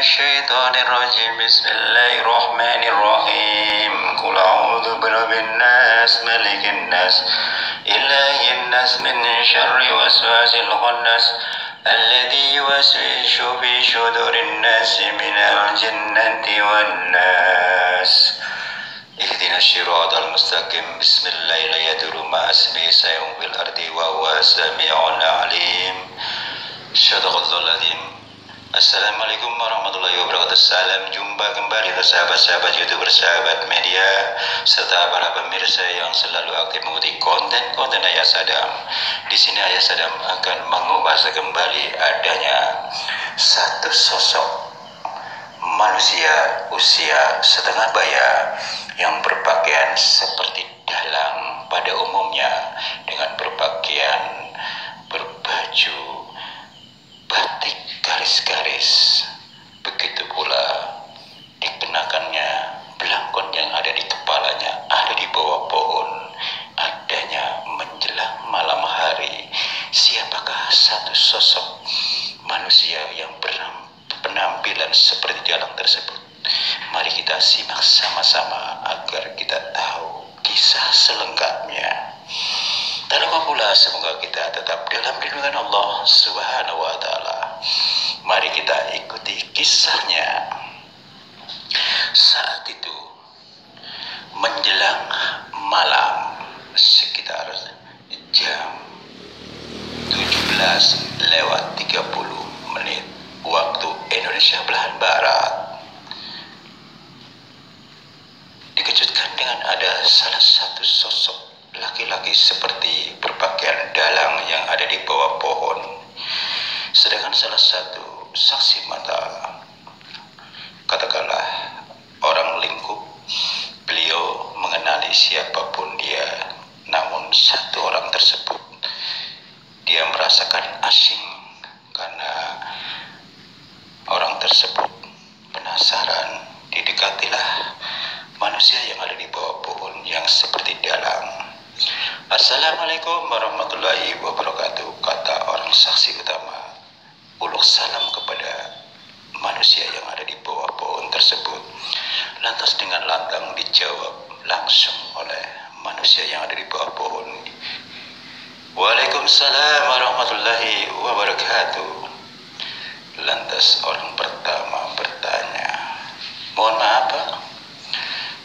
الشيطان الرجيم بسم الله الرحمن الرحيم قل أعوذ برب الناس ملك الناس إله الناس من شر وسواس الخناس الذي يوسوس في صدور الناس من الجنة والناس اهدنا الصراط المستقيم بسم الله لا يضر مع اسمه شيء في الأرض وهو السميع العليم صدق الله العظيم. Assalamualaikum warahmatullahi wabarakatuh. Salam jumpa kembali untuk sahabat-sahabat YouTube, sahabat media, serta para pemirsa yang selalu aktif mengikuti konten-konten Ayah Sadam. Di sini Ayah Sadam akan mengupas kembali adanya satu sosok manusia usia setengah baya yang berpakaian seperti dalang pada umumnya, dengan berpakaian berbaju batik garis-garis. Begitu pula dikenakannya belangkon yang ada di kepalanya, ada di bawah pohon, adanya menjelang malam hari. Siapakah satu sosok manusia yang penampilan seperti dalang tersebut? Mari kita simak sama-sama agar kita tahu kisah selengkapnya. Tak lupa pula semoga kita tetap dalam lindungan Allah Subhanahu wa Ta'ala. Mari kita ikuti kisahnya. Saat itu menjelang malam, sekitar jam 17:30 waktu Indonesia belahan barat, dikejutkan dengan ada salah satu sosok laki-laki seperti berpakaian dalang yang ada di bawah pohon. Sedangkan salah satu saksi mata, katakanlah orang lingkup, beliau mengenali siapapun dia, namun satu orang tersebut dia merasakan asing karena orang tersebut penasaran. Didekatilah manusia yang ada di bawah pohon yang seperti dalang. Assalamualaikum warahmatullahi wabarakatuh, kata orang saksi utama. Uluk salam kepada manusia yang ada di bawah pohon tersebut. Lantas dengan lantang dijawab langsung oleh manusia yang ada di bawah pohon. Waalaikumsalam warahmatullahi wabarakatuh. Lantas orang pertama bertanya, mohon maaf Pak,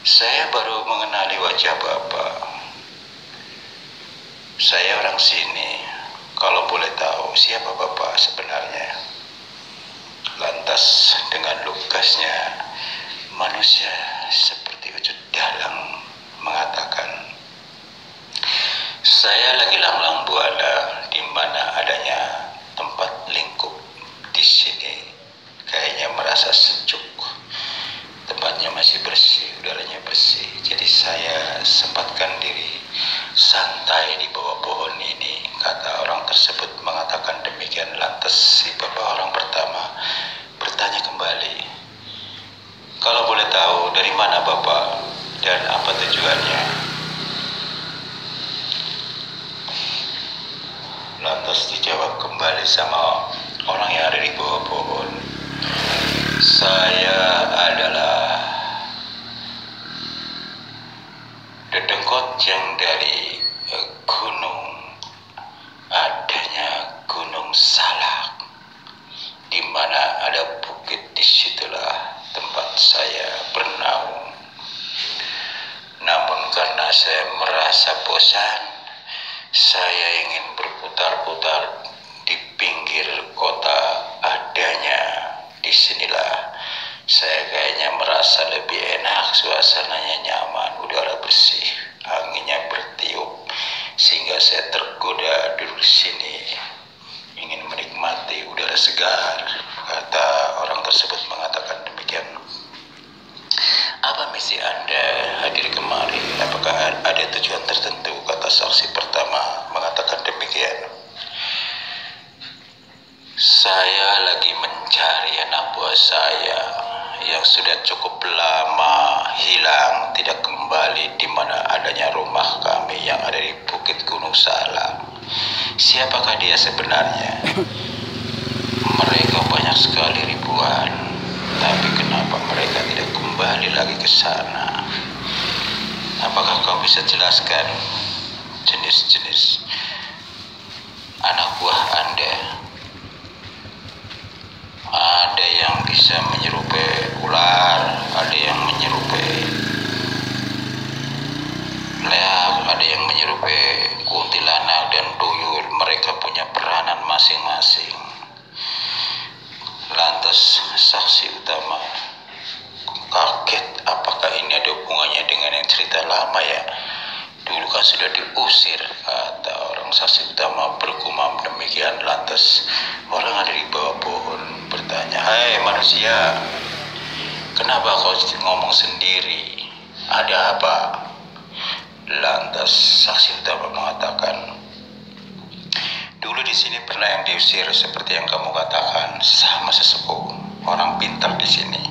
saya baru mengenali wajah Bapak. Saya orang sini, kalau boleh tahu siapa Bapak sebenarnya? Lantas dengan lugasnya manusia seperti wujud dalang mengatakan, saya lagi langlang buana di mana adanya tempat lingkup di sini. Kayaknya merasa sejuk, tempatnya masih bersih, udaranya bersih. Jadi saya sempatkan diri santai di bawah pohon ini, kata orang tersebut mengatakan demikian. Lantas si bapak orang pertama bertanya kembali, kalau boleh tahu dari mana Bapak dan apa tujuannya? Lantas dijawab kembali sama orang yang ada di bawah pohon, saya adalah dedengkot yang dari gunung, adanya Gunung Salak, di mana ada bukit. Disitulah tempat saya bernaung. Namun karena saya merasa bosan, saya ingin berputar-putar di pinggir kota. Adanya disinilah saya kayaknya merasa lebih enak, suasananya nyaman, udara bersih, anginnya bertiup, sehingga saya tergoda duduk di sini, ingin menikmati udara segar, kata orang tersebut mengatakan demikian. Apa misi Anda hadir kemari? Apakah ada tujuan tertentu? Kata saksi pertama mengatakan demikian. Saya lagi mencari anak buah saya yang sudah cukup lama hilang, tidak kembali, di mana adanya rumah kami yang ada di Bukit Gunung Salak. Siapakah dia sebenarnya? Mereka banyak sekali, ribuan. Tapi kenapa mereka tidak kembali lagi ke sana? Apakah kau bisa jelaskan jenis-jenis anak buah Anda? Ada yang bisa menyerupai ular, ada yang menyerupai leak, ada yang menyerupai kuntilanak dan tuyul. Mereka punya peranan masing-masing. Lantas saksi utama kaget, apakah ini ada hubungannya dengan yang cerita lama ya? Dulu kan sudah diusir, kata orang. Saksi utama bergumam demikian. Lantas orang ada di bawah pohon bertanya, "Hai manusia, kenapa kau ngomong sendiri? Ada apa?" Lantas saksi utama mengatakan, "Dulu di sini pernah yang diusir seperti yang kamu katakan, sama sesepuh, orang pintar di sini.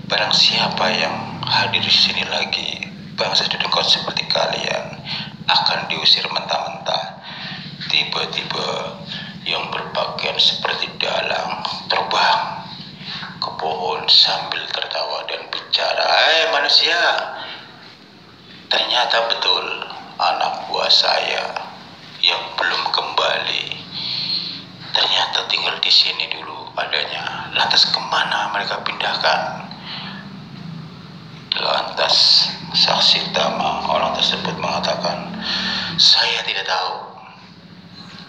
Barang siapa yang hadir di sini lagi, bangsa dedengkot seperti kalian, akan diusir mentah-mentah." Tiba-tiba yang berpakaian seperti dalang terbang ke pohon sambil tertawa dan bicara, "Hai manusia, ternyata betul anak buah saya yang belum kembali. Ternyata tinggal di sini dulu adanya. Lantas kemana mereka pindahkan?" Lantas saksi utama orang tersebut mengatakan, "Saya tidak tahu.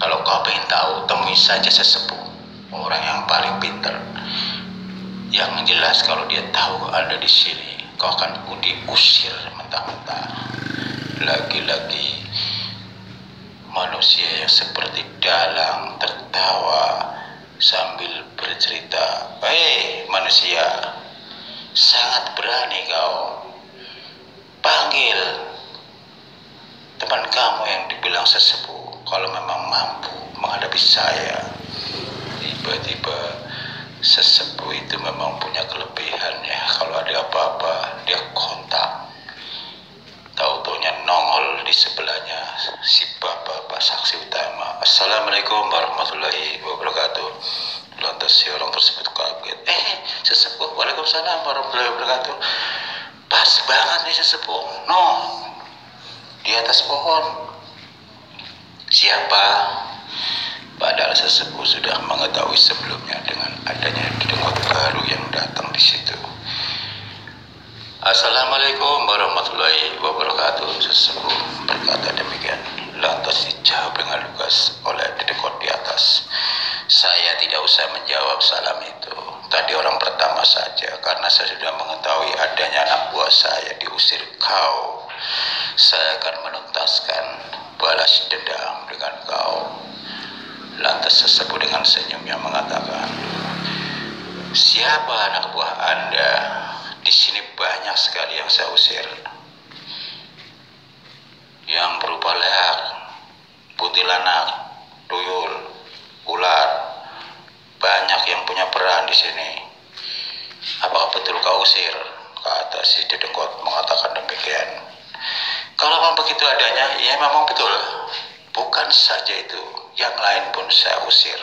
Kalau kau ingin tahu, temui saja sesepuh, orang yang paling pintar. Yang jelas kalau dia tahu Anda di sini, kau akan diusir mentah-mentah." Lagi-lagi manusia yang seperti dalang tertawa sambil bercerita, "Hei manusia, sangat berani kau. Panggil teman kamu yang dibilang sesepuh kalau memang mampu menghadapi saya." Tiba-tiba sesepuh itu memang punya kelebihannya. Kalau ada apa-apa, dia kontak. Tahu-taunya nongol di sebelahnya si bapak saksi utama. "Assalamualaikum warahmatullahi wabarakatuh." Lantas si orang tersebut kaget. Sesepuh, waalaikumsalam warahmatullahi wabarakatuh. Pas banget nih sesepuh. No, di atas pohon. Siapa? Padahal sesepuh sudah mengetahui sebelumnya dengan adanya dedengkot baru yang datang di situ. "Assalamualaikum warahmatullahi wabarakatuh." Sesepuh berkata demikian. Lantas dijawab dengan lugas oleh dedengkot di atas, "Saya tidak usah menjawab salam itu. Tadi orang pertama saja, karena saya sudah mengetahui adanya anak buah saya diusir kau. Saya akan menuntaskan balas dendam dengan kau." Lantas sesepuh dengan senyumnya mengatakan, "Siapa anak buah Anda? Di sini banyak sekali yang saya usir. Yang berupa leak, kuntilanak, tuyul, ular. Banyak yang punya peran di sini. Apakah betul kau usir?" Kata si dedengkot mengatakan demikian. "Kalau memang begitu adanya, ya memang betul. Bukan saja itu, yang lain pun saya usir.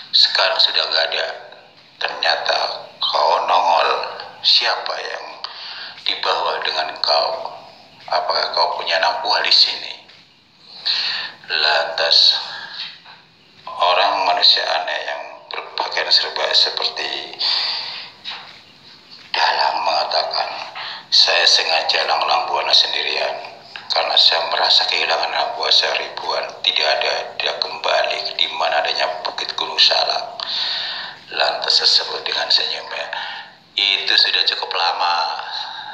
Sekarang sudah nggak ada. Ternyata kau nongol. Siapa yang dibawa dengan kau? Apakah kau punya anak buah di sini?" Lantas orang manusia aneh yang berpakaian serba seperti dalang mengatakan, "Saya sengaja lang-lang buana sendirian karena saya merasa kehilangan anak buah saya ribuan. Tidak ada, dia kembali di mana adanya Bukit Gunung Salak." Lantas tersebut dengan senyumnya, "Itu sudah cukup lama.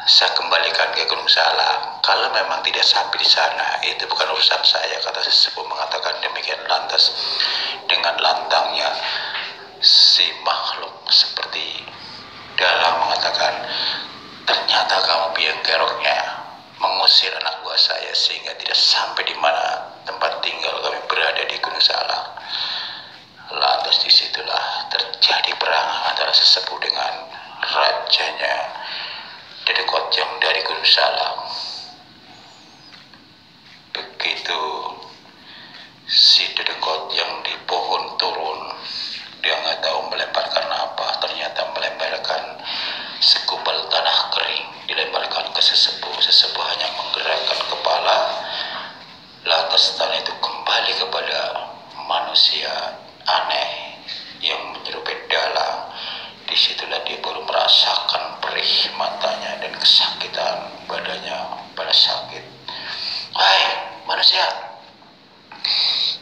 Saya kembalikan ke Gunung Salak. Kalau memang tidak sampai di sana, itu bukan urusan saya," kata sesepuh mengatakan demikian. Lantas dengan lantangnya si makhluk seperti dalang mengatakan, "Ternyata kamu biang keroknya mengusir anak buah saya sehingga tidak sampai di mana tempat tinggal kami berada di Gunung Salak." Lantas disitulah terjadi perang antara sesepuh dengan rajanya dedengkot yang dari Gunung Salak. Begitu si dedengkot yang di pohon turun, dia nggak tahu melemparkan apa, ternyata melempar Setan itu kembali kepada manusia aneh yang menyerupai dalang. Disitulah dia baru merasakan perih matanya dan kesakitan badannya pada sakit. Hai manusia,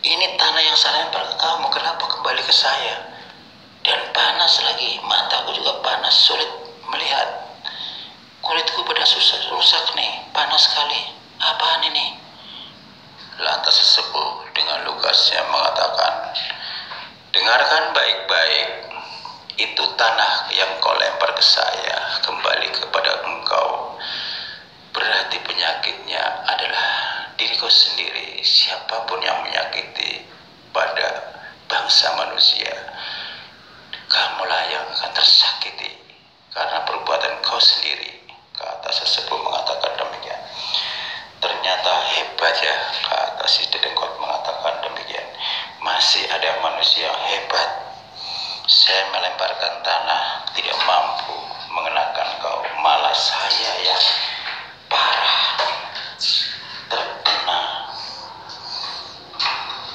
ini tanah yang saya lempar ke kamu, kenapa kembali ke saya? Dan panas lagi, mataku juga panas, sulit melihat. Kulitku pada rusak nih, panas sekali. Apaan ini? Lantas sesepuh dengan lugasnya mengatakan, dengarkan baik-baik, itu tanah yang kau lempar ke saya kembali kepada engkau. Berarti penyakitnya adalah diriku sendiri. Siapapun yang menyakiti pada bangsa manusia, kamulah yang akan tersakiti karena perbuatan kau sendiri, kata sesepuh mengatakan demikian. Ternyata hebat ya, kata si dedengkot mengatakan demikian. Masih ada manusia yang hebat. Saya melemparkan tanah tidak mampu mengenakan kau, malah saya yang parah terkena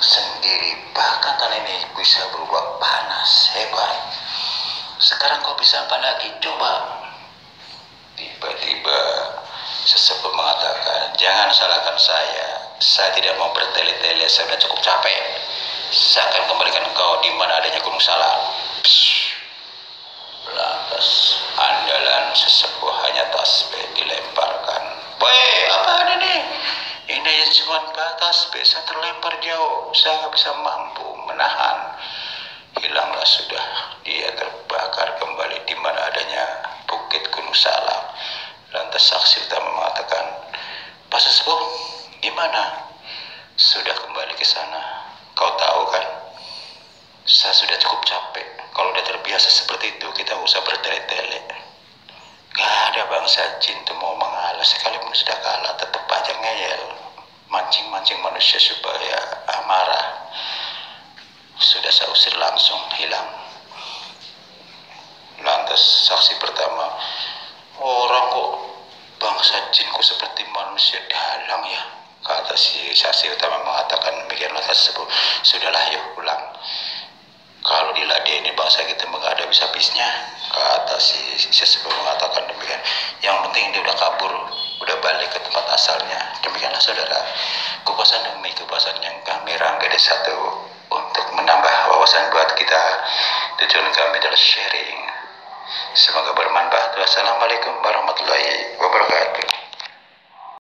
sendiri. Bahkan tanah ini bisa berubah panas, hebat. Sekarang kau bisa apa lagi? Coba. Tiba-tiba sesepuh mengatakan, jangan salahkan saya tidak mau bertele-tele, saya sudah cukup capek. Saya akan kembalikan kau di mana adanya Gunung Salak. Lantas andalan sesepuh hanya tasbih dilemparkan. Woi, apaan ini? Ini cuma tasbih, saya terlempar jauh, saya nggak bisa mampu menahan. Hilanglah sudah, dia terbakar kembali di mana adanya Bukit Gunung Salak. Lantas saksi utama mengatakan, Pak Sesepuh, gimana? Sudah kembali ke sana. Kau tahu kan, saya sudah cukup capek. Kalau udah terbiasa seperti itu, kita usah bertele-tele. Gak ada bangsa jin tuh mau mengalah, sekalipun sudah kalah, tetap aja ngeyel. Mancing-mancing manusia supaya marah. Sudah saya usir langsung, hilang. Lantas saksi pertama, orang kok bangsa jin kok seperti manusia dalang ya, kata si saksi utama mengatakan demikian. Lantas sebut, sudahlah yuk pulang. Kalau diladeni bangsa kita nggak ada habis-habisnya, kata si sesepuh mengatakan demikian. Yang penting dia udah kabur, udah balik ke tempat asalnya. Demikianlah saudara, kupasan demi kupasan yang kami rangkai di satu untuk menambah wawasan buat kita. Tujuan kami adalah sharing. Semoga bermanfaat. Wassalamualaikum warahmatullahi wabarakatuh.